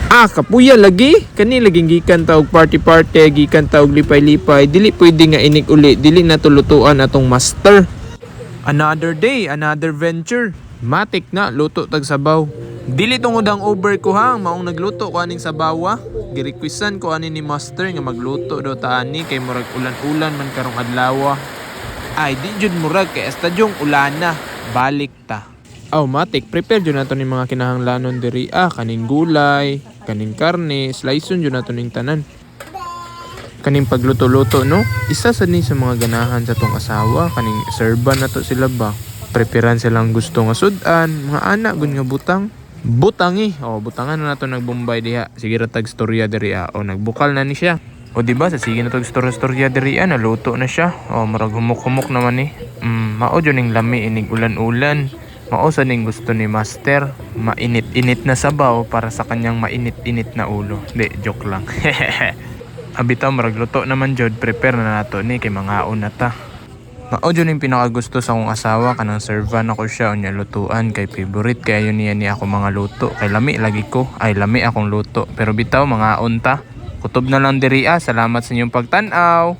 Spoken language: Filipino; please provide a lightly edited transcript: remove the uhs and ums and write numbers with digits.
Kapuya lagi. Kani laging gikan ta og party-party, gikan ta og lipay-lipay. Dili pwede nga inig uli, dili na tulutuan atong master. Another day, another venture. Matik na luto tag sabaw. Dili tungod ang over ko hang maong nagluto ko aning sabawa. Girequestan ko ani ni master nga magluto daw ta ani kay murag ulan-ulan man karong adlaw. Ay di jud murag kay estadyong ulana. Balik ta. Matik, prepare dyan nato ni mga kinahanglanon diri. Kaning gulay, kaning karne, sliceon dyan nato ning tanan. Kaning pagluto-luto, no? Isa sa ni sa mga ganahan sa tong asawa, kaning serban nato sila ba? Preparan silang gusto nga sudan, mga anak gun nga butang. Butangi, butangan na nato nagbombay diha. Sige ra tag storya diri nagbukal na ni siya. Diba sa sige na tag storya diri naluto na siya. Marag humok-humok naman ni. Mao jud ning lami inig ulan-ulan. Mausa ning gusto ni master, mainit-init na sabaw para sa kanyang mainit-init na ulo. Di, joke lang. Abitaw maragluto naman jud, prepare na nato ni kay mangaon na ta. Mao jud ning pinakagusto sa akong asawa kanang servan ako siya unya lutuan kay favorite kayo niya ni ako mga luto. Kay lami lagi ko, ay lami akong luto. Pero bitaw mangaon ta. Kutob na lang diri. Salamat sa inyong pagtan-aw.